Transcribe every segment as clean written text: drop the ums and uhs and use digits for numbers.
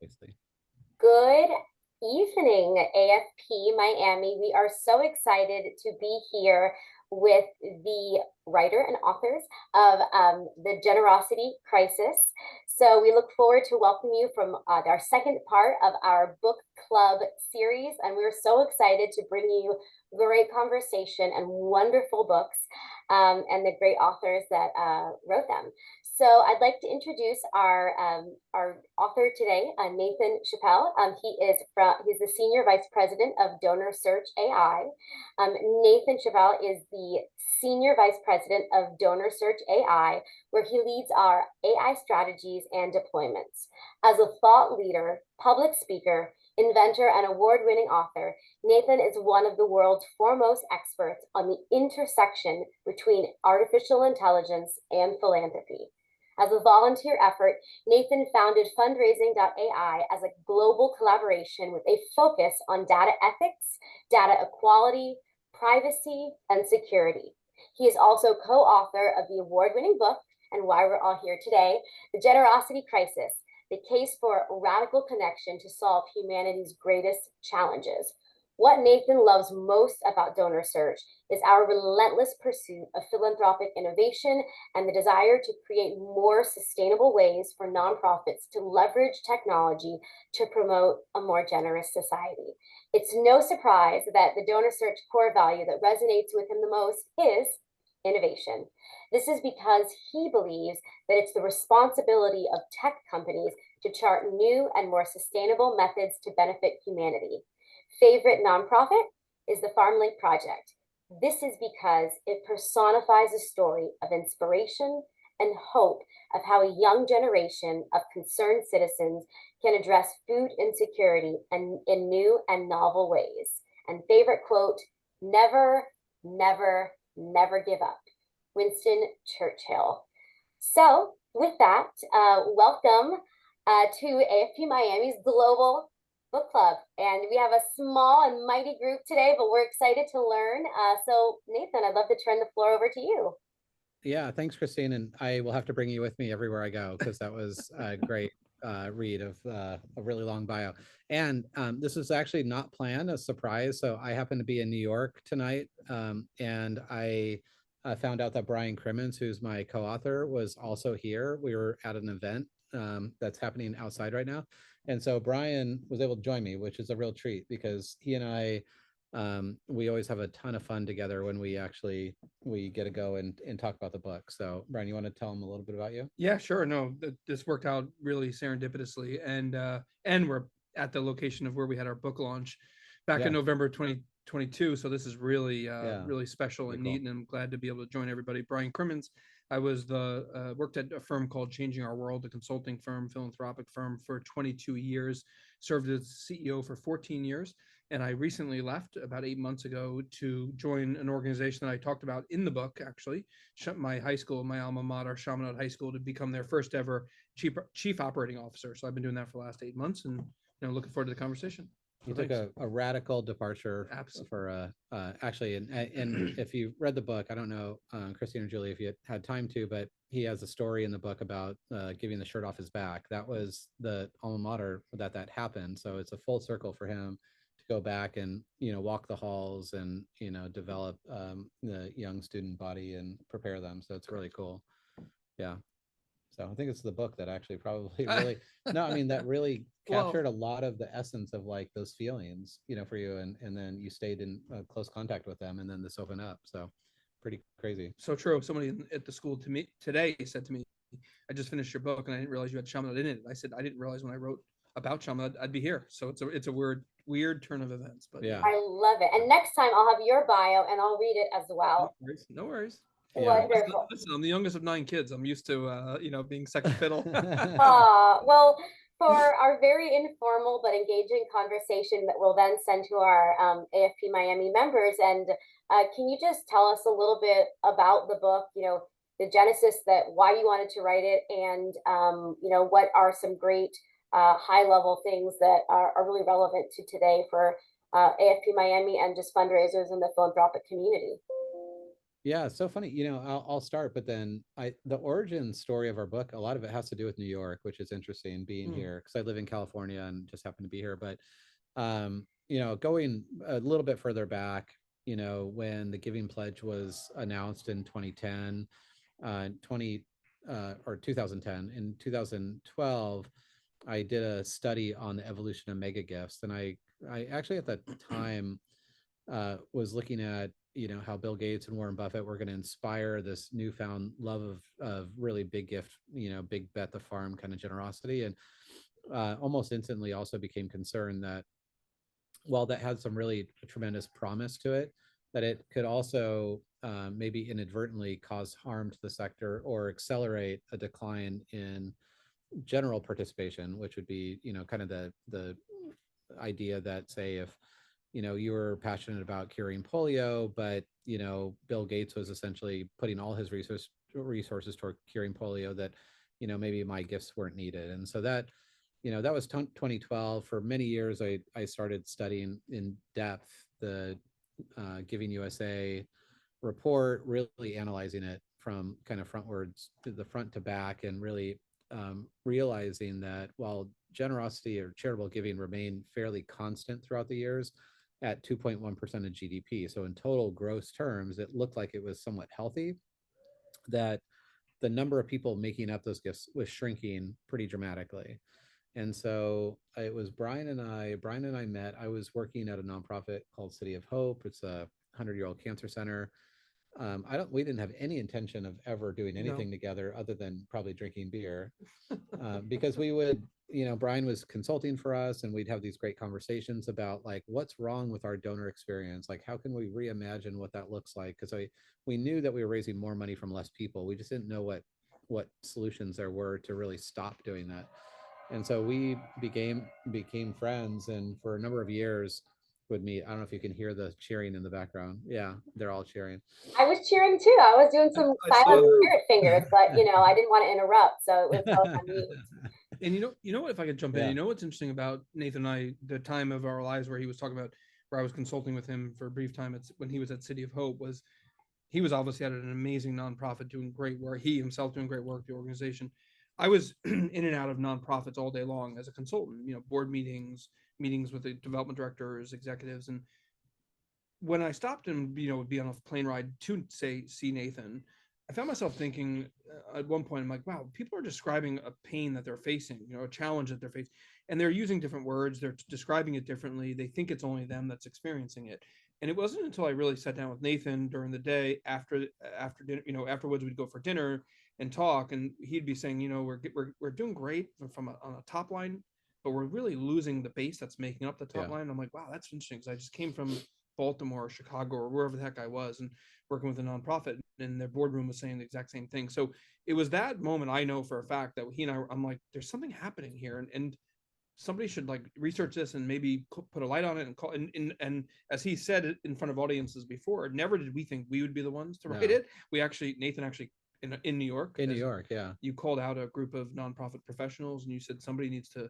Obviously. Good evening, AFP Miami. We are so excited to be here with the writer and authors of The Generosity Crisis. So we look forward to welcoming you from our second part of our book club series. And we're so excited to bring you great conversation and wonderful books and the great authors that wrote them. So I'd like to introduce our author today, Nathan Chappell. He's the Senior Vice President of Donor Search AI. Nathan Chappell is the Senior Vice President of Donor Search AI, where he leads our AI strategies and deployments. As a thought leader, public speaker, inventor, and award-winning author, Nathan is one of the world's foremost experts on the intersection between artificial intelligence and philanthropy. As a volunteer effort, Nathan founded fundraising.ai as a global collaboration with a focus on data ethics, data equality, privacy, and security. He is also co-author of the award-winning book, and why we're all here today, The Generosity Crisis, the case for radical connection to solve humanity's greatest challenges. What Nathan loves most about Donor Search is our relentless pursuit of philanthropic innovation and the desire to create more sustainable ways for nonprofits to leverage technology to promote a more generous society. It's no surprise that the Donor Search core value that resonates with him the most is innovation. This is because he believes that it's the responsibility of tech companies to chart new and more sustainable methods to benefit humanity. Favorite nonprofit is the FarmLink Project. This is because it personifies a story of inspiration and hope of how a young generation of concerned citizens can address food insecurity in new and novel ways. And favorite quote, never, never, never give up. Winston Churchill. So with that, welcome to AFP Miami's Global Book Club. And we have a small and mighty group today, but we're excited to learn. So Nathan, I'd love to turn the floor over to you. Yeah, thanks, Christine. And I will have to bring you with me everywhere I go because that was a great read of a really long bio. And this is actually not planned, a surprise. So I happen to be in New York tonight. And I found out that Brian Crimmins, who's my co-author, was also here. We were at an event that's happening outside right now. And so Brian was able to join me, which is a real treat because he and I, we always have a ton of fun together when we get to go and talk about the book. So Brian, you want to tell him a little bit about you? Yeah, sure. No, this worked out really serendipitously. And we're at the location of where we had our book launch back in November 2022. So this is really, really special and neat. And I'm glad to be able to join everybody. Brian Crimmins, I was worked at a firm called Changing Our World, a consulting firm, philanthropic firm for 22 years, served as CEO for 14 years. And I recently left about 8 months ago to join an organization that I talked about in the book, actually, my high school, my alma mater, Chaminade High School, to become their first ever chief operating officer. So I've been doing that for the last 8 months and looking forward to the conversation. You took a radical departure. Absolutely. For actually, and if you read the book, I don't know, Christine or Julie, if you had time to, but he has a story in the book about giving the shirt off his back. That was the alma mater that happened. So it's a full circle for him to go back and walk the halls and develop the young student body and prepare them. So it's really cool. Yeah. So I think it's the book that actually probably really that really captured a lot of the essence of like those feelings, for you. And then you stayed in close contact with them and then this opened up. So pretty crazy. So true. Somebody at the school to me today said to me, I just finished your book and I didn't realize you had Chaminade in it. I said, I didn't realize when I wrote about Chaminade, I'd be here. So it's a weird turn of events, but yeah, I love it. And next time I'll have your bio and I'll read it as well. No worries. Yeah. Wonderful. Listen, I'm the youngest of 9 kids. I'm used to, being second fiddle. Well, for our very informal but engaging conversation that we'll then send to our AFP Miami members, and can you just tell us a little bit about the book, the genesis, why you wanted to write it, and what are some great high-level things that are really relevant to today for AFP Miami and just fundraisers in the philanthropic community? Yeah, it's so funny. I'll start, but then the origin story of our book, a lot of it has to do with New York, which is interesting being here because I live in California and just happen to be here. But going a little bit further back, when the Giving Pledge was announced in 2010, 20 or 2010, in 2012, I did a study on the evolution of mega gifts, and I actually at that time was looking at how Bill Gates and Warren Buffett were going to inspire this newfound love of really big gift, big bet the farm kind of generosity, and almost instantly also became concerned that while that had some really tremendous promise to it, that it could also maybe inadvertently cause harm to the sector or accelerate a decline in general participation, which would be kind of the idea that, say, if you were passionate about curing polio, but Bill Gates was essentially putting all his resources toward curing polio, that maybe my gifts weren't needed. And so that was 2012. For many years I started studying in depth the Giving USA report, really analyzing it from kind of frontwards to the front to back, and really realizing that while generosity or charitable giving remained fairly constant throughout the years at 2.1% of GDP, so in total gross terms, it looked like it was somewhat healthy, that the number of people making up those gifts was shrinking pretty dramatically. And so it was Brian and I met. I was working at a nonprofit called City of Hope. It's a 100-year-old cancer center. We didn't have any intention of ever doing anything together other than probably drinking beer, because we would, Brian was consulting for us, and we'd have these great conversations about like, what's wrong with our donor experience? Like, how can we reimagine what that looks like? Because we knew that we were raising more money from less people. We just didn't know what solutions there were to really stop doing that. And so we became friends, and for a number of years would meet. I don't know if you can hear the cheering in the background. Yeah, they're all cheering. I was cheering too. I was doing some silent spirit fingers, but I didn't want to interrupt, so it was both on mute. And you know what, if I could jump in, what's interesting about Nathan and I, the time of our lives where he was talking about, where I was consulting with him for a brief time when he was at City of Hope, was he was obviously at an amazing nonprofit doing great work. He himself doing great work, the organization. I was in and out of nonprofits all day long as a consultant, board meetings with the development directors, executives. And when I stopped and, would be on a plane ride to see Nathan, I found myself thinking at one point, I'm like, wow, people are describing a pain that they're facing, a challenge that they're facing, and they're using different words. They're describing it differently. They think it's only them that's experiencing it. And it wasn't until I really sat down with Nathan during the day after dinner, afterwards we'd go for dinner and talk, and he'd be saying, we're doing great on a top line, but we're really losing the base that's making up the top line. I'm like, wow, that's interesting, because I just came from Baltimore or Chicago or wherever the heck I was, and working with a nonprofit, and their boardroom was saying the exact same thing. So it was that moment, I know for a fact, that he and I'm like, there's something happening here, and somebody should like research this and maybe put a light on it and call. And as he said it in front of audiences before, never did we think we would be the ones to write it. Nathan actually in New York. In New York, you called out a group of nonprofit professionals, and you said somebody needs to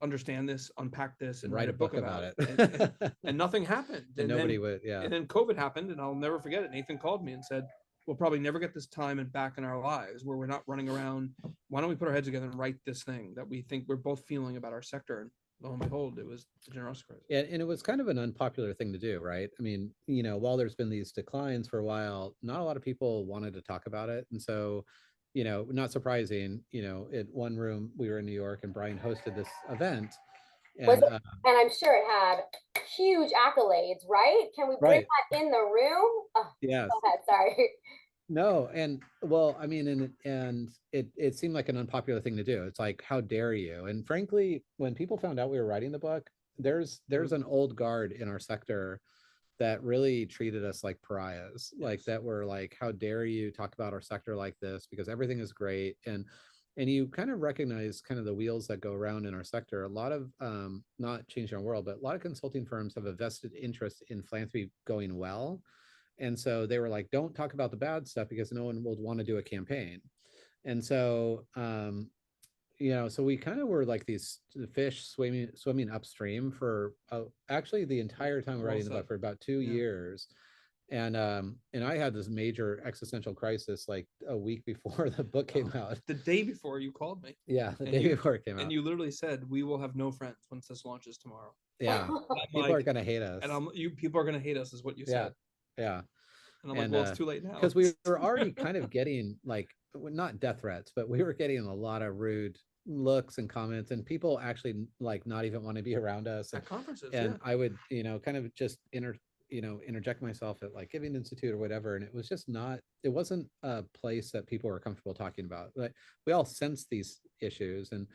understand this, unpack this, and write a book about it. And nothing happened. And nobody would, yeah. And then COVID happened, and I'll never forget it. Nathan called me and said, we'll probably never get this time and back in our lives where we're not running around. Why don't we put our heads together and write this thing that we think we're both feeling about our sector? And lo and behold, it was the generosity crisis. Yeah, and it was kind of an unpopular thing to do, right? I mean, while there's been these declines for a while, not a lot of people wanted to talk about it. And so, not surprising, in one room, we were in New York, and Brian hosted this event. And I'm sure it had huge accolades, right? Can we bring that in the room? Oh, yes. Go ahead, sorry. No, and well, I mean, and it seemed like an unpopular thing to do. It's like, how dare you? And frankly, when people found out we were writing the book, there's an old guard in our sector that really treated us like pariahs, like that were like, how dare you talk about our sector like this, because everything is great. And you kind of recognize kind of the wheels that go around in our sector. A lot of not changing our world, but a lot of consulting firms have a vested interest in philanthropy going well. And so they were like, don't talk about the bad stuff because no one will want to do a campaign. And so so we kind of were like these fish swimming upstream for actually the entire time we're writing the book, for about 2 years. And I had this major existential crisis like a week before the book came out. The day before you called me. Yeah, the day before it came out. And you literally said, we will have no friends once this launches tomorrow. Yeah. People are gonna hate us. And people are gonna hate us is what you said. Yeah. And I'm like, well, it's too late now. Because we were already kind of getting like, not death threats, but we were getting a lot of rude looks and comments, and people actually like not even want to be around us at conferences. And I would, kind of just interject myself at like Giving Institute or whatever. And it was just not, it wasn't a place that people were comfortable talking about. Like we all sense these issues. And,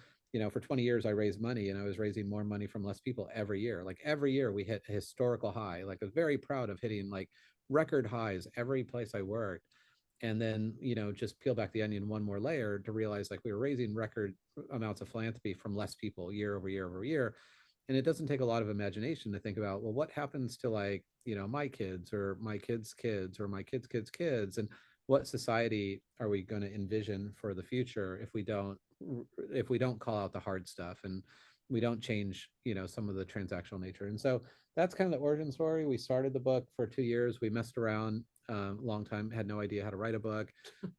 for 20 years I raised money, and I was raising more money from less people every year. Like every year we hit a historical high. Like I was very proud of hitting like record highs every place I worked. And then, just peel back the onion one more layer to realize like we were raising record amounts of philanthropy from less people year over year over year. And it doesn't take a lot of imagination to think about, well, what happens to like, my kids or my kids' kids or my kids' kids' kids, and what society are we going to envision for the future if we don't call out the hard stuff and we don't change, some of the transactional nature. And so that's kind of the origin story. We started the book for 2 years. We messed around a long time, had no idea how to write a book,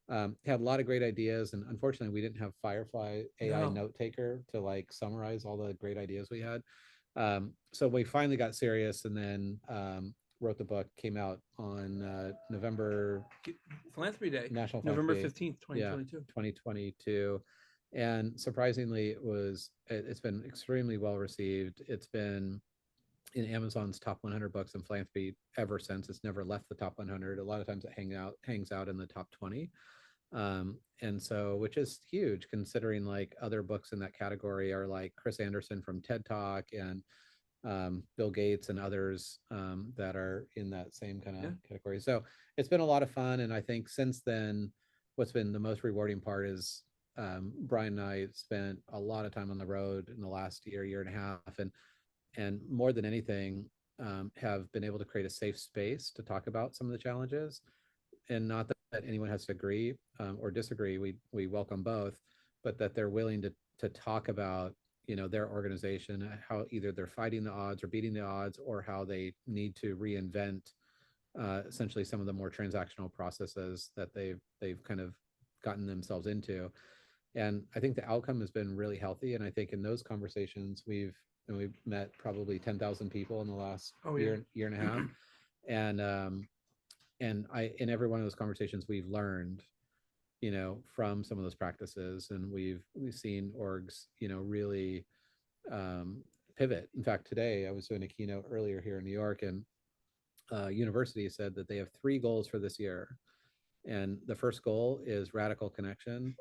had a lot of great ideas. And unfortunately, we didn't have Firefly AI note taker to like summarize all the great ideas we had. So we finally got serious, and then wrote the book. Came out on November Philanthropy Day, National November Philanthropy, 15th, 2022. 2022. And surprisingly, it's been extremely well received. It's been in Amazon's top 100 books in philanthropy ever since. It's never left the top 100. A lot of times it hangs out in the top 20. And so, which is huge considering like other books in that category are like Chris Anderson from TED Talk and Bill Gates and others that are in that same kind of category. So it's been a lot of fun. And I think since then, what's been the most rewarding part is Brian and I spent a lot of time on the road in the last year and a half, and more than anything, have been able to create a safe space to talk about some of the challenges. And not that anyone has to agree or disagree. We welcome both, but that they're willing to talk about their organization, how either they're fighting the odds or beating the odds, or how they need to reinvent essentially some of the more transactional processes that they've kind of gotten themselves into. And I think the outcome has been really healthy. And I think in those conversations we've met probably 10,000 people in the last year and a half. And in every one of those conversations we've learned, from some of those practices, and we've seen orgs, really pivot. In fact, today I was doing a keynote earlier here in New York, and university said that they have 3 goals for this year. And the first goal is radical connection.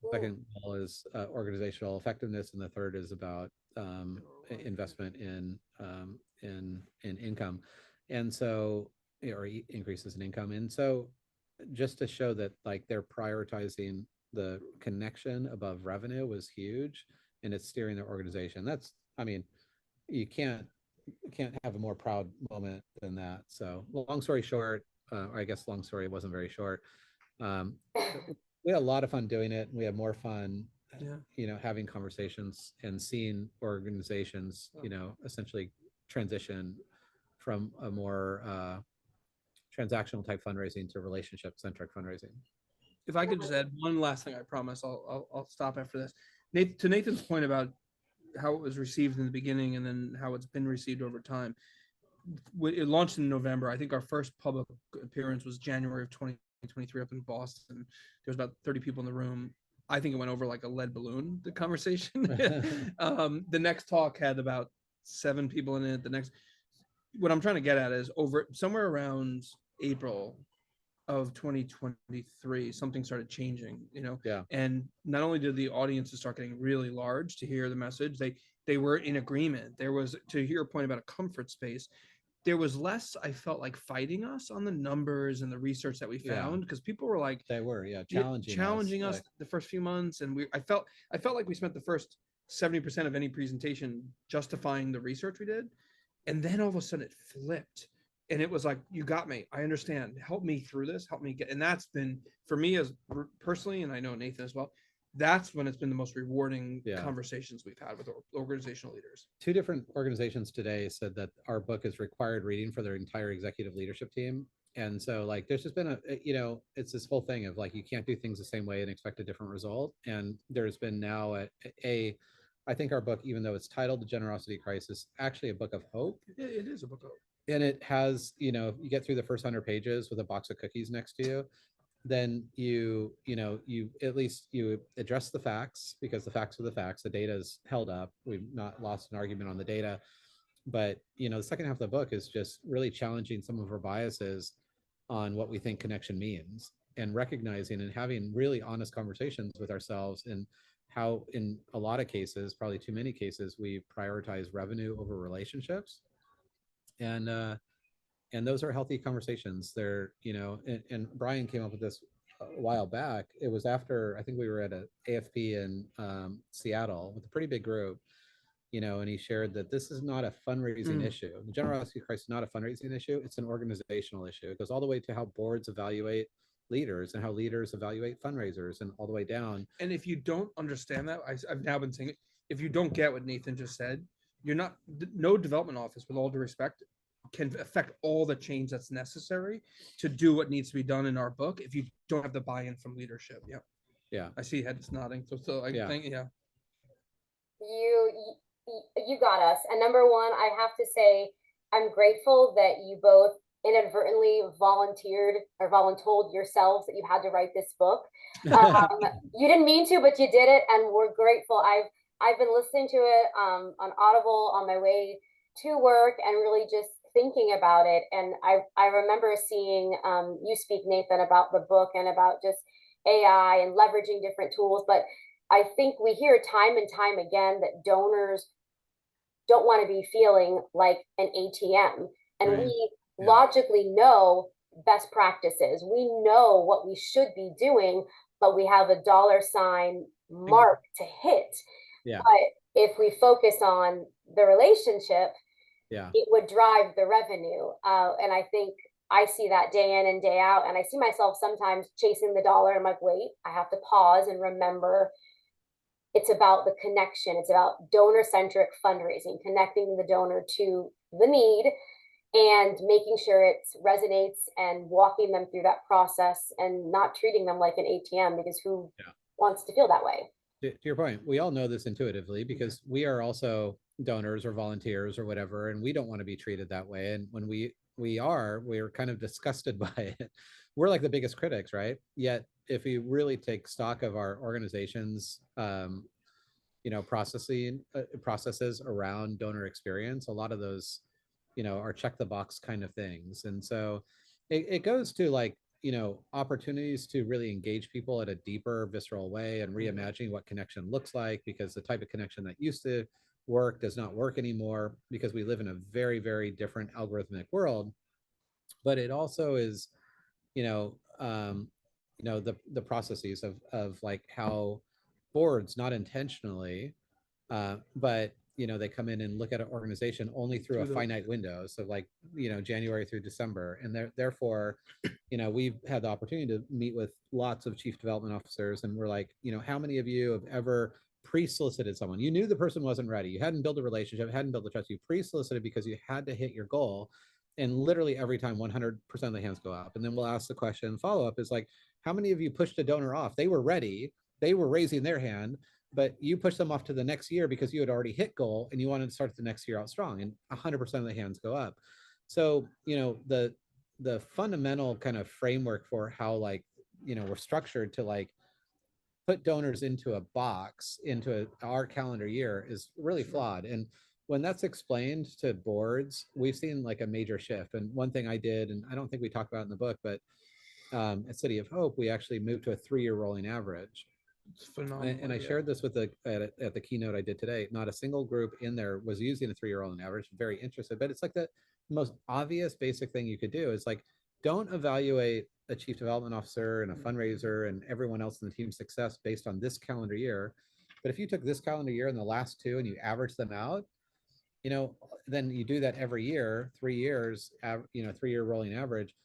The second goal is organizational effectiveness, and the third is about investment in income, and so or increases in income. And so just to show that like they're prioritizing the connection above revenue was huge, and it's steering their organization. That's, I mean, you can't have a more proud moment than that. So long story short, or I guess long story, it wasn't very short. We had a lot of fun doing it. We had more fun having conversations and seeing organizations essentially transition from a more transactional type fundraising to relationship centric fundraising. If I could just add one last thing, I promise I'll stop after this. To Nathan's point about how it was received in the beginning and then how it's been received over time. It launched in November. I think our first public appearance was January of 2023 up in Boston. There was about 30 people in the room. I think it went over like a lead balloon, the conversation. The next talk had about 7 people in it. What I'm trying to get at is over somewhere around April of 2023, something started changing, and not only did the audiences start getting really large to hear the message, they were in agreement. There was, to hear your point about a comfort space, there was less, I felt like, fighting us on the numbers and the research that we found, because people were like, they were challenging us the first few months. And I felt like we spent the first 70% of any presentation justifying the research we did. And then all of a sudden it flipped. And it was like, you got me. I understand. Help me through this. Help me get. And that's been, for me as personally, and I know Nathan as well, that's when it's been the most rewarding conversations we've had with organizational leaders. 2 different organizations today said that our book is required reading for their entire executive leadership team. And so like there's just been it's this whole thing of like you can't do things the same way and expect a different result. And there's been now a I think our book, even though it's titled The Generosity Crisis, actually a book of hope. It is a book of hope. And it has, you get through the first 100 pages with a box of cookies next to you, then you at least you address the facts, because the facts are the facts. The data is held up. We've not lost an argument on the data. But the second half of the book is just really challenging some of our biases on what we think connection means, and recognizing and having really honest conversations with ourselves, and how in a lot of cases, probably too many cases, we prioritize revenue over relationships. And those are healthy conversations. They're and Brian came up with this a while back. It was after, I think we were at a AFP in Seattle with a pretty big group, and he shared that this is not a fundraising issue. The generosity crisis is not a fundraising issue. It's an organizational issue. It goes all the way to how boards evaluate leaders and how leaders evaluate fundraisers, and all the way down. And if you don't understand that, I've now been saying it, if you don't get what Nathan just said, you're not, no development office, with all due respect, can affect all the change that's necessary to do what needs to be done in our book if you don't have the buy-in from leadership. Yeah, I see heads nodding, so I think you got us. And number one, I have to say I'm grateful that you both inadvertently volunteered or voluntold yourselves that you had to write this book. You didn't mean to, but you did it, and we're grateful. I've been listening to it on Audible on my way to work, and really just thinking about it. And I remember seeing you speak, Nathan, about the book and about just AI and leveraging different tools. But I think we hear time and time again that donors don't want to be feeling like an ATM. And right. We logically know best practices. We know what we should be doing, but we have a $sign mark to hit. Yeah. But if we focus on the relationship, it would drive the revenue. And I think I see that day in and day out. And I see myself sometimes chasing the dollar. I'm like, wait, I have to pause and remember it's about the connection. It's about donor-centric fundraising, connecting the donor to the need and making sure it resonates and walking them through that process and not treating them like an ATM, because who wants to feel that way? To your point, we all know this intuitively because we are also donors or volunteers or whatever, and we don't want to be treated that way. And when we're kind of disgusted by it. We're like the biggest critics, right? Yet if we really take stock of our organization's processes around donor experience, a lot of those are check the box kind of things. And so it goes to like opportunities to really engage people at a deeper, visceral way, and reimagining what connection looks like, because the type of connection that used to work does not work anymore, because we live in a very, very different algorithmic world. But it also is the processes of like how boards, not intentionally, but they come in and look at an organization only through a finite window, so like January through December, and therefore we've had the opportunity to meet with lots of chief development officers, and we're like, how many of you have ever pre-solicited someone? You knew the person wasn't ready, you hadn't built a relationship, hadn't built the trust, you pre-solicited because you had to hit your goal. And literally every time 100% of the hands go up. And then we'll ask the question, follow-up is like, how many of you pushed a donor off? They were ready, they were raising their hand, but you pushed them off to the next year because you had already hit goal and you wanted to start the next year out strong, and 100% of the hands go up. So, the fundamental kind of framework for how like, we're structured to like put donors into a box, into our calendar year, is really flawed. And when that's explained to boards, we've seen like a major shift. And one thing I did, and I don't think we talked about it in the book, but at City of Hope, we actually moved to a 3-year rolling average. It's phenomenal. And I shared this with at the keynote I did today. Not a single group in there was using a 3-year rolling average. Very interested, but it's like the most obvious basic thing you could do is like, don't evaluate a chief development officer and a fundraiser and everyone else in the team's success based on this calendar year. But if you took this calendar year and the last 2 and you average them out, then you do that every year, 3 years, 3-year rolling average.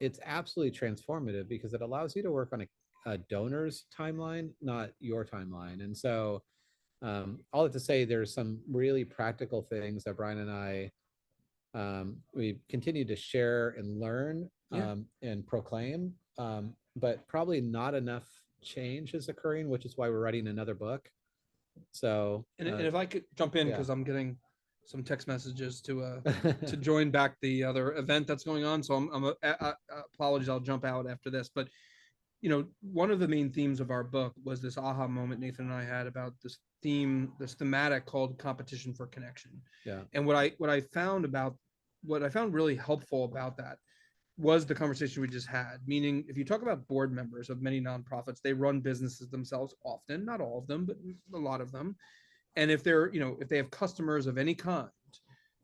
It's absolutely transformative because it allows you to work on a donor's timeline, not your timeline. And so all that to say, there's some really practical things that Brian and I We continue to share and learn and proclaim, but probably not enough change is occurring, which is why we're writing another book. So, and if I could jump in, because I'm getting some text messages to join back the other event that's going on. So apologies, I'll jump out after this. But one of the main themes of our book was this aha moment Nathan and I had about this thematic called competition for connection. Yeah. And what I found really helpful about that was the conversation we just had. Meaning, if you talk about board members of many nonprofits, they run businesses themselves often, not all of them, but a lot of them. And if if they have customers of any kind,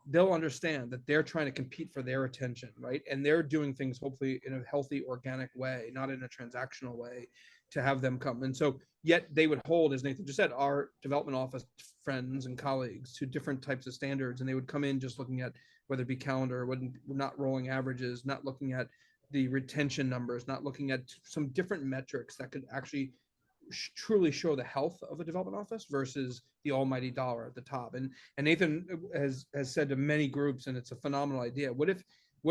they'll understand that they're trying to compete for their attention, right? And they're doing things hopefully in a healthy, organic way, not in a transactional way, to have them come. And so yet they would hold, as Nathan just said, our development office friends and colleagues to different types of standards. And they would come in just looking at whether it be calendar, not rolling averages, not looking at the retention numbers, not looking at some different metrics that could actually truly show the health of a development office versus the almighty dollar at the top. And Nathan has said to many groups, and it's a phenomenal idea. What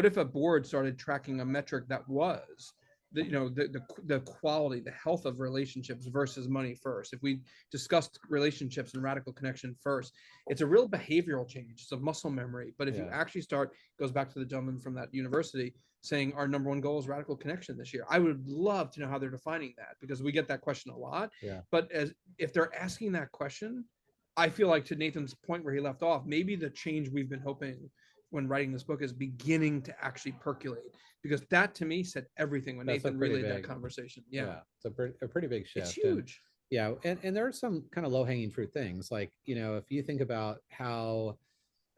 if a board started tracking a metric that was the quality, the health of relationships versus money first? If we discussed relationships and radical connection first, it's a real behavioral change. It's a muscle memory. But if you actually goes back to the gentleman from that university saying our number one goal is radical connection this year. I would love to know how they're defining that, because we get that question a lot. Yeah. But if they're asking that question, I feel like, to Nathan's point where he left off, maybe the change we've been hoping when writing this book is beginning to actually percolate, because that to me said everything when Nathan relayed that conversation. It's a pretty big shift. It's huge. And there are some kind of low-hanging fruit things, like if you think about how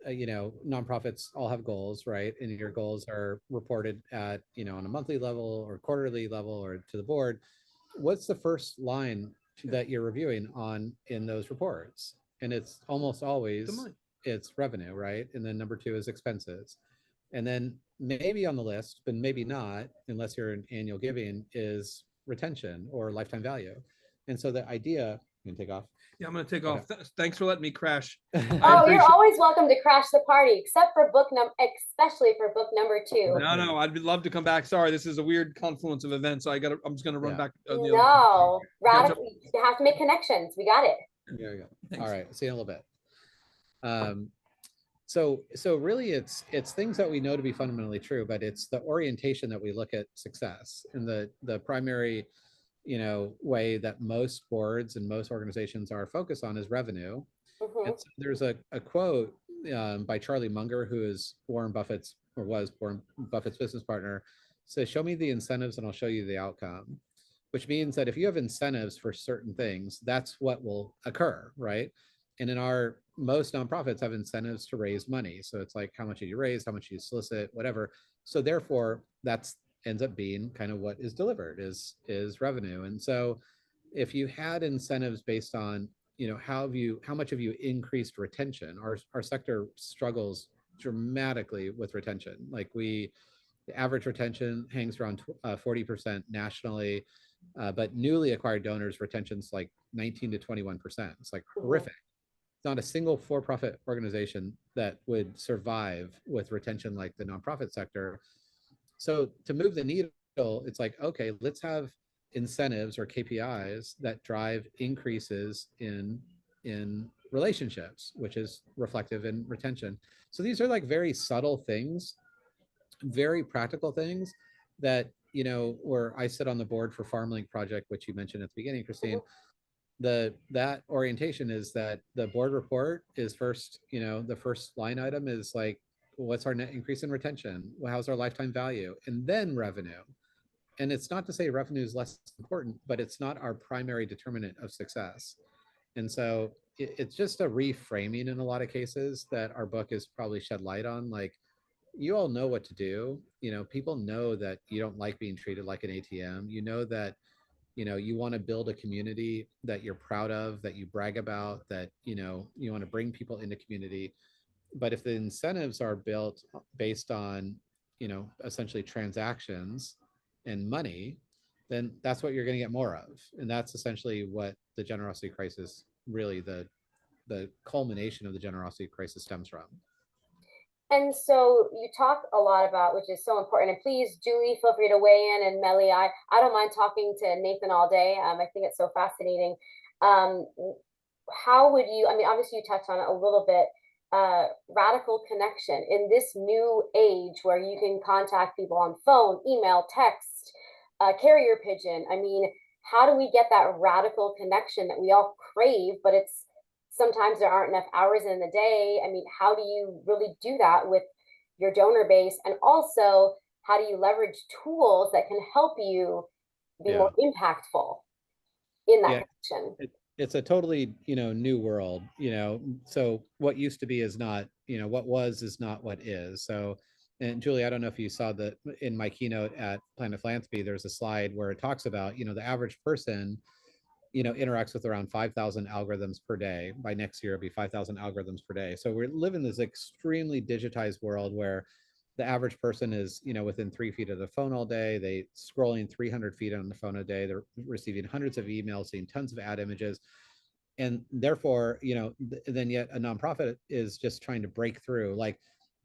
nonprofits all have goals, right? And your goals are reported at on a monthly level or quarterly level or to the board. What's the first line that you're reviewing in those reports? And it's almost always it's revenue, right? And then number two is expenses. And then maybe on the list, but maybe not, unless you're an annual giving, is retention or lifetime value. And so the idea, you can take off. Yeah, I'm going to take off. Thanks for letting me crash. Oh, you're always welcome to crash the party, except for especially for book number 2. No, I'd love to come back. Sorry, this is a weird confluence of events, so I'm just going to run back. No, radical. You have to make connections. We got it. There you go. Thanks. All right, see you in a little bit. So really, it's things that we know to be fundamentally true, but it's the orientation that we look at success, and the primary way that most boards and most organizations are focused on is revenue. And so there's a quote by Charlie Munger, who is Warren Buffett's business partner, says, "Show me the incentives and I'll show you the outcome," which means that if you have incentives for certain things, that's what will occur, right? And most nonprofits have incentives to raise money. So it's like, how much did you raise? How much do you solicit? Whatever. So therefore, that's ends up being kind of what is delivered is revenue. And so if you had incentives based on how much have you increased retention, our sector struggles dramatically with retention. Like the average retention hangs around 40% nationally, but newly acquired donors retention's like 19 to 21%. It's like horrific. Not a single for-profit organization that would survive with retention like the nonprofit sector. So to move the needle, it's like, okay, let's have incentives or KPIs that drive increases in relationships, which is reflective in retention. So these are like very subtle things, very practical things that, where I sit on the board for FarmLink project, which you mentioned at the beginning, Christine. That orientation is that the board report is first, the first line item is like, what's our net increase in retention? How's our lifetime value? And then revenue. And it's not to say revenue is less important, but it's not our primary determinant of success. And so it's just a reframing in a lot of cases that our book is probably shed light on. Like, you all know what to do. People know that you don't like being treated like an ATM. That you want to build a community that you're proud of, that you brag about, that you want to bring people into community. But if the incentives are built based on essentially transactions and money, then that's what you're going to get more of. And that's essentially what the generosity crisis, really the culmination of the generosity crisis, stems from. And so you talk a lot about, which is so important. And please, Julie, feel free to weigh in. And Melly, I don't mind talking to Nathan all day. I think it's so fascinating. Um, how would you? I mean, obviously you touched on it a little bit. Radical connection in this new age where you can contact people on phone, email, text, carrier pigeon. I mean, how do we get that radical connection that we all crave, but it's sometimes there aren't enough hours in the day. I mean, how do you really do that with your donor base? And also, how do you leverage tools that can help you be Yeah. more impactful in that connection? It's a totally, new world, so what used to be is not, what was is not what is. So, and Julie, I don't know if you saw that in my keynote at Planet Philanthropy, there's a slide where it talks about, the average person, interacts with around 5,000 algorithms per day. By next year, it'll be 5,000 algorithms per day. So we live in this extremely digitized world where the average person is, within 3 feet of the phone all day. They scrolling 300 feet on the phone a day. They're receiving hundreds of emails, seeing tons of ad images. And therefore, then yet a nonprofit is just trying to break through,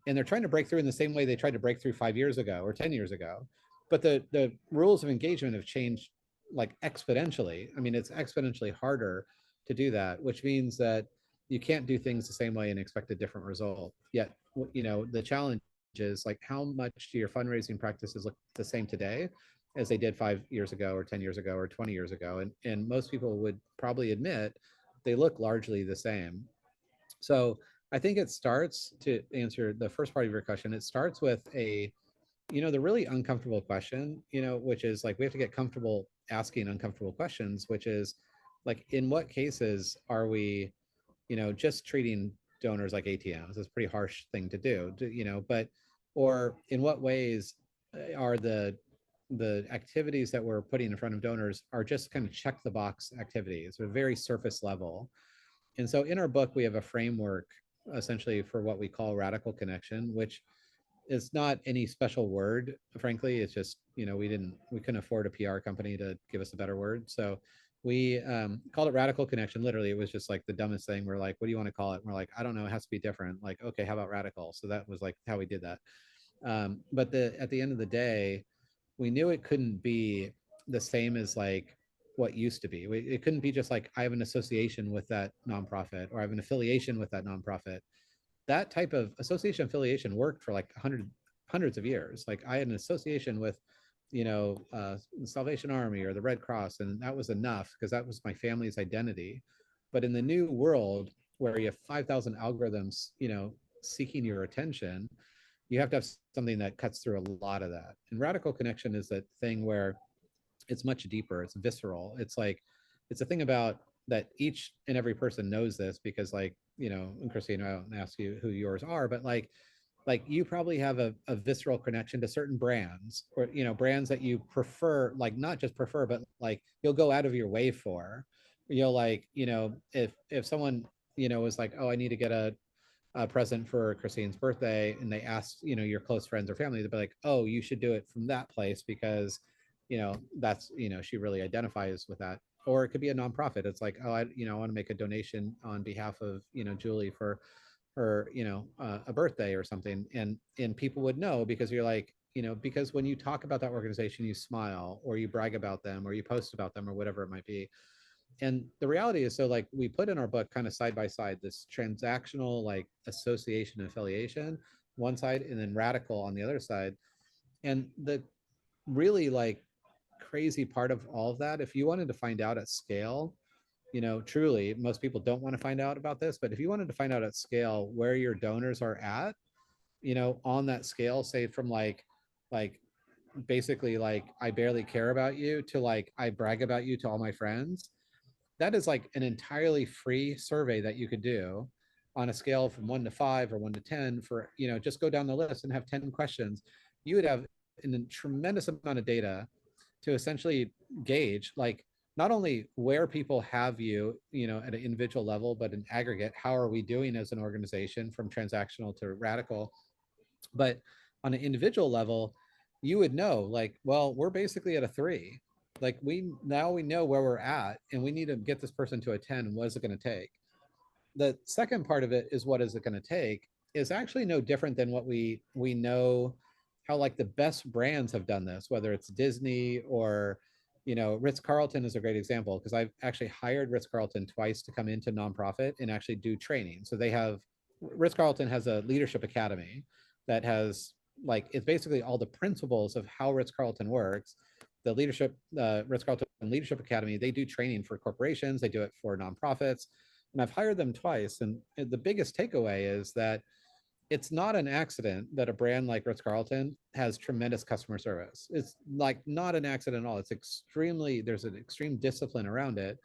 and they're trying to break through in the same way they tried to break through 5 years ago or 10 years ago. But the rules of engagement have changed like exponentially. I mean, it's exponentially harder to do that, which means that you can't do things the same way and expect a different result. Yet, the challenge is like, how much do your fundraising practices look the same today as they did 5 years ago or 10 years ago or 20 years ago? And most people would probably admit they look largely the same. So I think it starts, to answer the first part of your question, it starts with the really uncomfortable question, which is like, we have to get comfortable asking uncomfortable questions, which is like, in what cases are we, just treating donors like ATMs? It's a pretty harsh thing to do, but, or in what ways are the activities that we're putting in front of donors are just kind of check the box activities, or very surface level. And so in our book, we have a framework essentially for what we call radical connection, which is not any special word, frankly. It's just, we couldn't afford a PR company to give us a better word. So we called it radical connection. Literally, it was just like the dumbest thing. We're like, what do you want to call it? And we're like, I don't know, it has to be different. Like, okay, how about radical? So that was like how we did that. But at the end of the day, we knew it couldn't be the same as like what used to be. It couldn't be just like, I have an association with that nonprofit, or I have an affiliation with that nonprofit. That type of association affiliation worked for like hundreds of years. Like, I had an association with, the Salvation Army or the Red Cross, and that was enough because that was my family's identity. But in the new world where you have 5,000 algorithms, seeking your attention, you have to have something that cuts through a lot of that. And radical connection is that thing where it's much deeper, it's visceral. It's like, it's a thing about that each and every person knows this, because like, and Christine, I don't ask you who yours are, but like you probably have a visceral connection to certain brands, or brands that you prefer, like not just prefer, but like you'll go out of your way for. You'll like, if someone, was like, oh, I need to get a present for Christine's birthday, and they ask, your close friends or family, they'd be like, oh, you should do it from that place because, that's, she really identifies with that. Or it could be a nonprofit. It's like, oh, I want to make a donation on behalf of, Julie for her, a birthday or something. And people would know, because you're like, because when you talk about that organization, you smile, or you brag about them, or you post about them, or whatever it might be. And the reality is, so like, we put in our book kind of side by side this transactional like association and affiliation one side, and then radical on the other side. And the really like crazy part of all of that, if you wanted to find out at scale, truly, most people don't want to find out about this, but if you wanted to find out at scale where your donors are at, on that scale, say from like basically like, I barely care about you, to like, I brag about you to all my friends, that is like an entirely free survey that you could do on a scale from 1 to 5 or 1 to 10, for, just go down the list and have 10 questions. You would have a tremendous amount of data to essentially gauge, like, not only where people have you, at an individual level, but in aggregate, how are we doing as an organization from transactional to radical. But on an individual level, you would know, like, well, we're basically at a 3. Like, we know where we're at, and we need to get this person to a 10. What is it going to take? The second part of it is, what is it going to take? is actually no different than what we know how like the best brands have done this, whether it's Disney or, you know, Ritz-Carlton is a great example, because I've actually hired Ritz-Carlton twice to come into nonprofit and actually do training. So they have, Ritz-Carlton has a leadership academy that has like, it's basically all the principles of how Ritz-Carlton works. The leadership, Ritz-Carlton Leadership Academy, they do training for corporations, they do it for nonprofits. And I've hired them twice. And the biggest takeaway is that it's not an accident that a brand like Ritz-Carlton has tremendous customer service. It's like not an accident at all. It's extremely, there's an extreme discipline around it.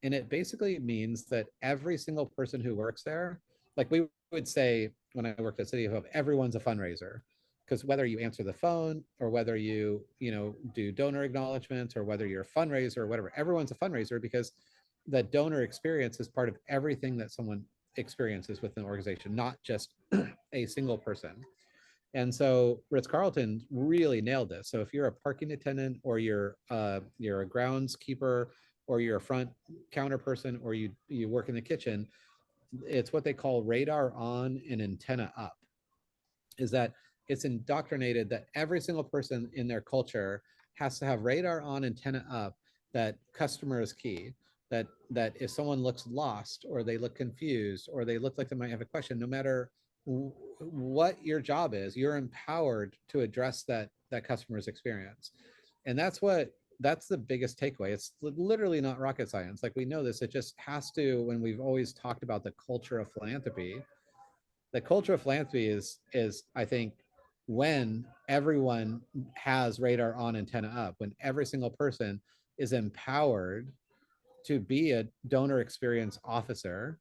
And it basically means that every single person who works there, like we would say when I worked at City of Hope, everyone's a fundraiser. Because whether you answer the phone or whether you know, do donor acknowledgments or whether you're a fundraiser or whatever, everyone's a fundraiser, because the donor experience is part of everything that someone experiences with an organization, not just a single person. And so Ritz-Carlton really nailed this. So if you're a parking attendant or you're a groundskeeper or you're a front counter person or you work in the kitchen, it's what they call radar on and antenna up. Is that it's indoctrinated that every single person in their culture has to have radar on, antenna up, that customer is key. That if someone looks lost or they look confused or they look like they might have a question, no matter what your job is, you're empowered to address that customer's experience. And that's the biggest takeaway. It's literally not rocket science. Like, we know this. It just has to, when we've always talked about the culture of philanthropy, the culture of philanthropy is I think when everyone has radar on, antenna up, when every single person is empowered to be a donor experience officer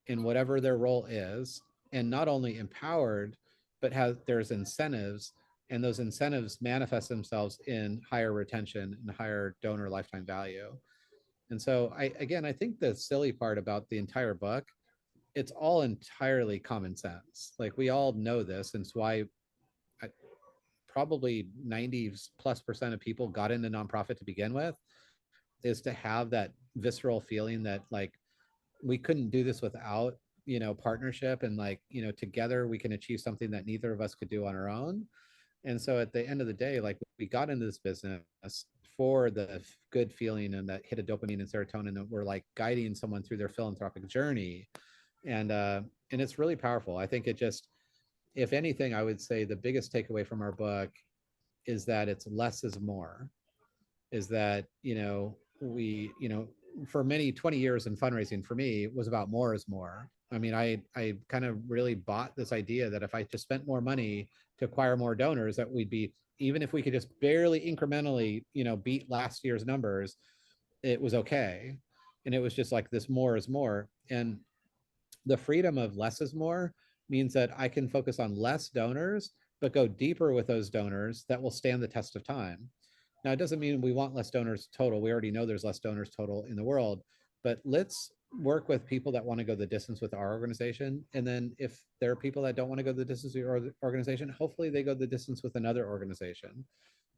in whatever their role is, and not only empowered, but there's incentives, and those incentives manifest themselves in higher retention and higher donor lifetime value. And so I think the silly part about the entire book, it's all entirely common sense. Like, we all know this, and it's why probably 90+% of people got into nonprofit to begin with, is to have that visceral feeling that like we couldn't do this without, you know, partnership, and like, you know, together we can achieve something that neither of us could do on our own. And so at the end of the day, like, we got into this business for the good feeling and that hit of dopamine and serotonin, that we're like guiding someone through their philanthropic journey. And it's really powerful. I think it just, if anything, I would say the biggest takeaway from our book is that it's less is more. Is that, you know, we, you know, for many 20 years in fundraising for me was about more is more. I mean, I kind of really bought this idea that if I just spent more money to acquire more donors, that we'd be, even if we could just barely incrementally, you know, beat last year's numbers, it was okay. And it was just like this more is more. And the freedom of less is more means that I can focus on less donors, but go deeper with those donors that will stand the test of time. Now, it doesn't mean we want less donors total. We already know there's less donors total in the world, but let's work with people that want to go the distance with our organization. And then if there are people that don't want to go the distance with your organization, hopefully they go the distance with another organization.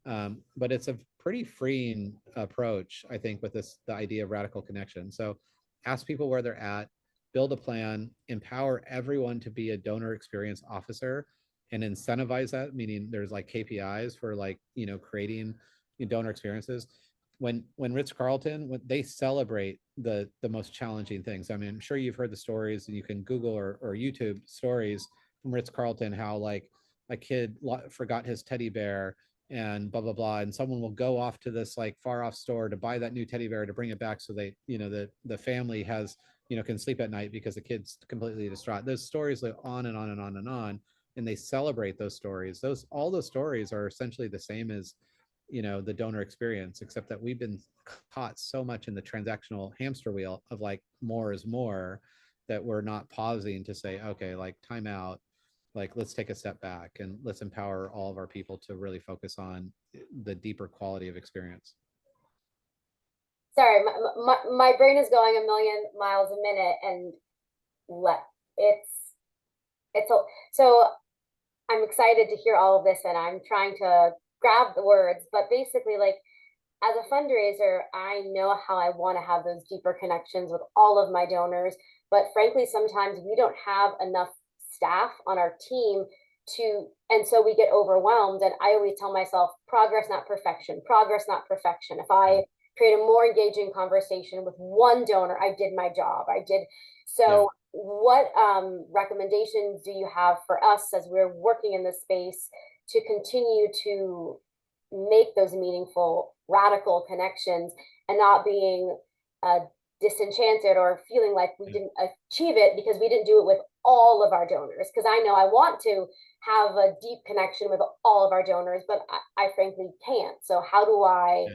But it's a pretty freeing approach, I think, with the idea of radical connection. So ask people where they're at, build a plan, empower everyone to be a donor experience officer, and incentivize that, meaning there's like KPIs for like, you know, creating donor experiences. When Ritz-Carlton, when they celebrate the most challenging things. I mean, I'm sure you've heard the stories, and you can Google or YouTube stories from Ritz-Carlton, how like a kid forgot his teddy bear and blah blah blah, and someone will go off to this like far off store to buy that new teddy bear to bring it back, so they, you know, the family has, you know, can sleep at night because the kid's completely distraught. Those stories live on and on and on and on, and they celebrate those stories. All those stories are essentially the same as, you know, the donor experience, except that we've been caught so much in the transactional hamster wheel of like more is more, that we're not pausing to say, okay, like time out, like let's take a step back and let's empower all of our people to really focus on the deeper quality of experience. Sorry, my brain is going a million miles a minute, and so I'm excited to hear all of this, and I'm trying to grab the words, but basically, like, as a fundraiser, I know how I want to have those deeper connections with all of my donors, but frankly, sometimes we don't have enough staff, on our team and so we get overwhelmed. And I always tell myself, progress, not perfection, progress, not perfection. If I create a more engaging conversation with one donor, I did my job. So what recommendations do you have for us as we're working in this space to continue to make those meaningful, radical connections and not being disenchanted or feeling like we didn't achieve it because we didn't do it with all of our donors? Because I know I want to have a deep connection with all of our donors, but I frankly can't. So how do I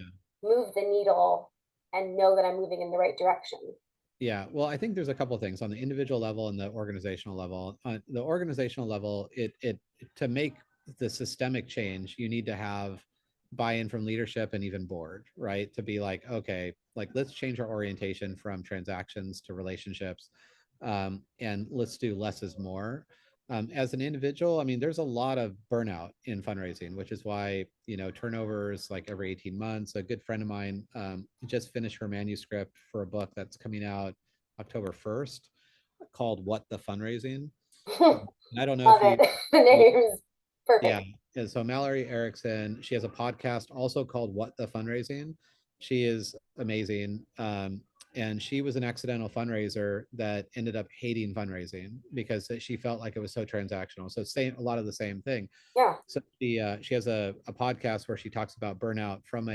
move the needle and know that I'm moving in the right direction? Yeah, well, I think there's a couple of things on the individual level and the organizational level. The organizational level, it to make the systemic change, you need to have buy-in from leadership and even board, right? To be like, okay, like let's change our orientation from transactions to relationships, and let's do less is more. As an individual, I mean, there's a lot of burnout in fundraising, which is why, turnovers like every 18 months. A good friend of mine just finished her manuscript for a book that's coming out October 1st called What the Fundraising. I don't know Love if it. The name's perfect. Yeah. And so Mallory Erickson, she has a podcast also called What the Fundraising. She is amazing. And she was an accidental fundraiser that ended up hating fundraising because she felt like it was so transactional. So a lot of the same thing. Yeah. So she has a podcast where she talks about burnout from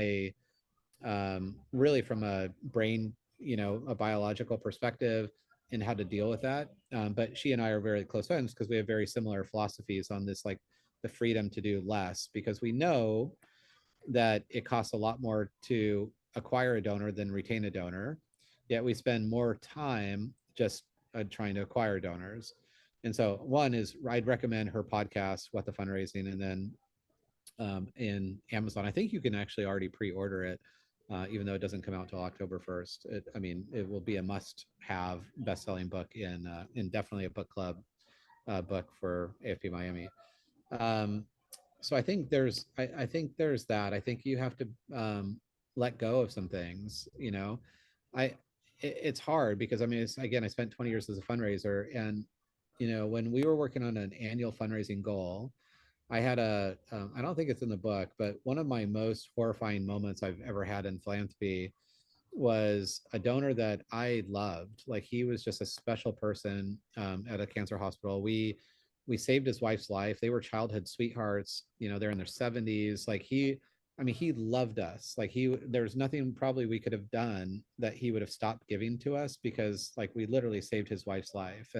really from a brain, a biological perspective and how to deal with that. But she and I are very close friends because we have very similar philosophies on this, like the freedom to do less, because we know that it costs a lot more to acquire a donor than retain a donor. Yet we spend more time just trying to acquire donors. And so one is I'd recommend her podcast, What the Fundraising, and then in Amazon. I think you can actually already pre-order it, even though it doesn't come out till October 1st. It will be a must-have best-selling book in definitely a book club book for AFP Miami. So I think I think there's that. I think you have to let go of some things. It's hard because again, I spent 20 years as a fundraiser, and when we were working on an annual fundraising goal, I had I don't think it's in the book, but one of my most horrifying moments I've ever had in philanthropy was a donor that I loved. Like, he was just a special person at a cancer hospital. We saved his wife's life. They were childhood sweethearts. They're in their 70s. Like, he loved us. Like, there's nothing probably we could have done that he would have stopped giving to us, because like we literally saved his wife's life.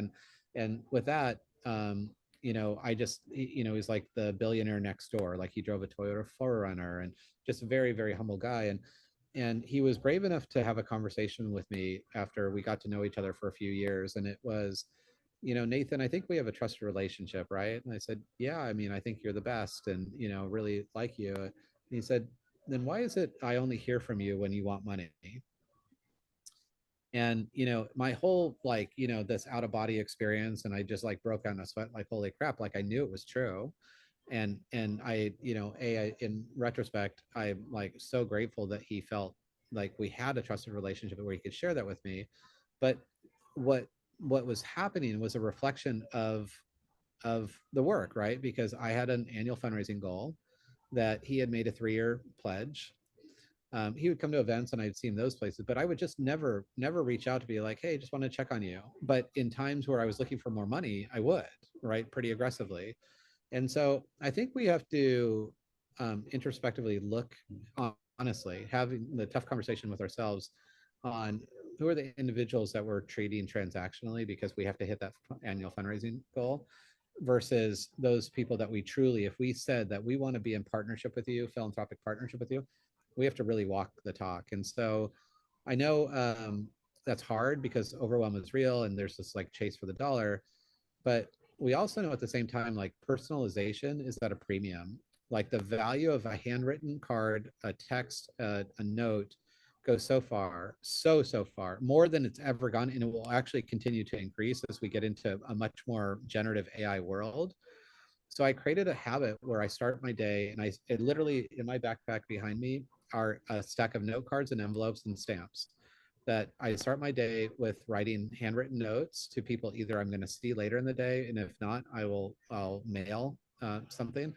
And with that, I just, he's like the billionaire next door. Like, he drove a Toyota 4Runner and just a very, very humble guy. And he was brave enough to have a conversation with me after we got to know each other for a few years. And it was, Nathan, I think we have a trusted relationship, right? And I said, yeah, I think you're the best, and, really like you. And he said, then why is it I only hear from you when you want money? And, my whole, like, this out of body experience, and I just like broke out in a sweat, like, holy crap, like I knew it was true. And in retrospect, I'm like so grateful that he felt like we had a trusted relationship where he could share that with me. But what what was happening was a reflection of the work, right? Because I had an annual fundraising goal that he had made a 3-year pledge. He would come to events and I'd see him those places, but I would just never reach out to be like, hey, just want to check on you. But in times where I was looking for more money, I would, right, pretty aggressively. And so I think we have to introspectively look, honestly, having the tough conversation with ourselves on who are the individuals that we're treating transactionally because we have to hit that annual fundraising goal, versus those people that we truly, if we said that we want to be in partnership with you, philanthropic partnership with you, we have to really walk the talk. And so I know that's hard because overwhelm is real and there's this like chase for the dollar, but we also know at the same time, like, personalization is at a premium. Like, the value of a handwritten card, a text, a note goes so far, so far, more than it's ever gone. And it will actually continue to increase as we get into a much more generative AI world. So I created a habit where I start my day, and it literally, in my backpack behind me are a stack of note cards and envelopes and stamps. that I start my day with writing handwritten notes to people either I'm going to see later in the day, and if not, I'll mail something.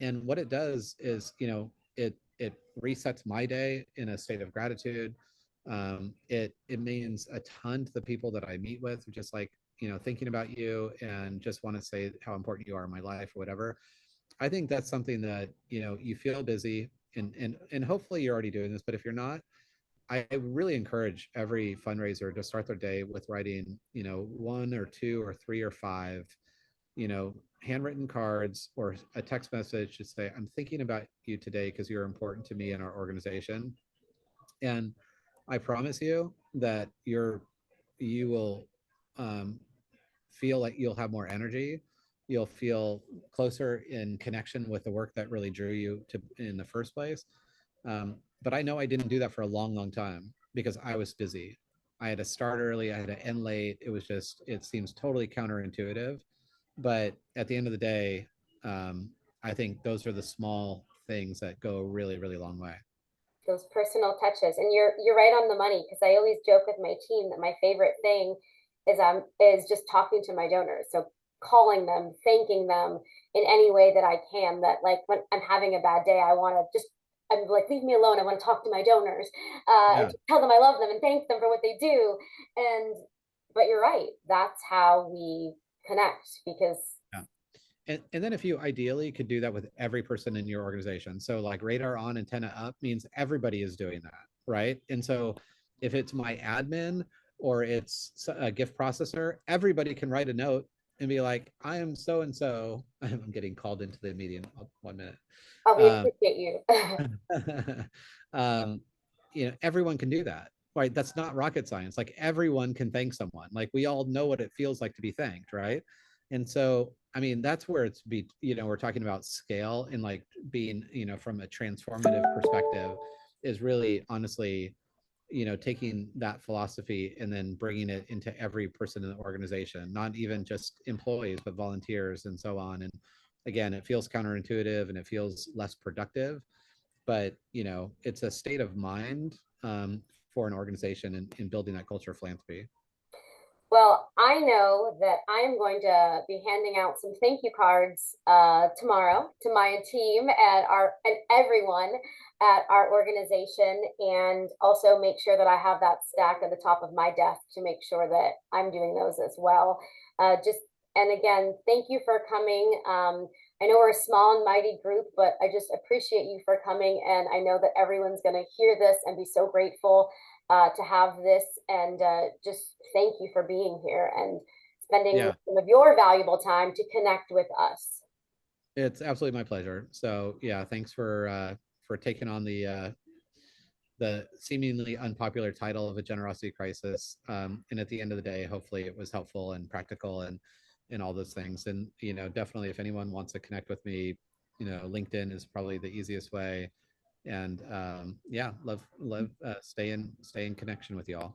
And what it does is, it resets my day in a state of gratitude. It means a ton to the people that I meet with, just like, thinking about you and just want to say how important you are in my life or whatever. I think that's something that, you feel busy, and hopefully you're already doing this, but if you're not, I really encourage every fundraiser to start their day with writing, one or two or three or five, handwritten cards or a text message to say, I'm thinking about you today because you're important to me and our organization. And I promise you that you will feel like you'll have more energy. You'll feel closer in connection with the work that really drew you to in the first place. But I know I didn't do that for a long, long time because I was busy. I had to start early, I had to end late. It seems totally counterintuitive. But at the end of the day, I think those are the small things that go a really, really long way. Those personal touches, and you're right on the money, because I always joke with my team that my favorite thing is just talking to my donors. So calling them, thanking them in any way that I can. That, like, when I'm having a bad day, I'm like, leave me alone. I want to talk to my donors, and tell them I love them and thank them for what they do. But you're right. That's how we connect, because and then if you ideally could do that with every person in your organization. So like radar on, antenna up means everybody is doing that, right? And so if it's my admin or it's a gift processor, everybody can write a note and be like, I am so and so. I'm getting called into the meeting. 1 minute. Oh, we appreciate you. Everyone can do that, right? That's not rocket science. Like, everyone can thank someone. Like, we all know what it feels like to be thanked, right? And so, I mean, that's where we're talking about scale, and like being, from a transformative perspective, is really honestly, taking that philosophy and then bringing it into every person in the organization, not even just employees, but volunteers and so on. And again, it feels counterintuitive and it feels less productive, but it's a state of mind for an organization in building that culture of philanthropy. Well, I know that I am going to be handing out some thank you cards tomorrow to my team and everyone at our organization, and also make sure that I have that stack at the top of my desk to make sure that I'm doing those as well. And again, thank you for coming. I know we're a small and mighty group, but I just appreciate you for coming, and I know that everyone's going to hear this and be so grateful to have this, and just thank you for being here and spending some of your valuable time to connect with us. It's absolutely my pleasure. So yeah, thanks for taking on the seemingly unpopular title of a generosity crisis. And at the end of the day, hopefully it was helpful and practical and all those things. And definitely, if anyone wants to connect with me, LinkedIn is probably the easiest way. And love stay in connection with y'all.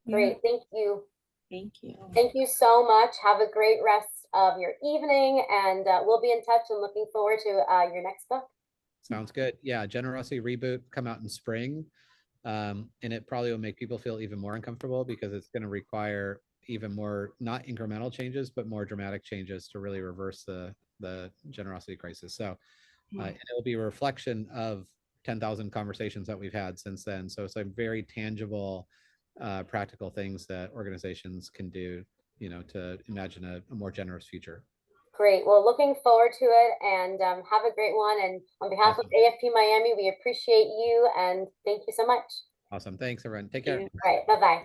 Great. Thank you. Thank you. Thank you so much. Have a great rest of your evening, and we'll be in touch and looking forward to your next book. Sounds good. Yeah, Generosity Reboot come out in spring, and it probably will make people feel even more uncomfortable because it's going to require even more, not incremental changes, but more dramatic changes to really reverse the generosity crisis. So and it will be a reflection of 10,000 conversations that we've had since then. So it's like very tangible, practical things that organizations can do, to imagine a more generous future. Great. Well, looking forward to it, and have a great one. And on behalf of AFP Miami, we appreciate you and thank you so much. Awesome. Thanks, everyone. Take care. All right. Bye-bye.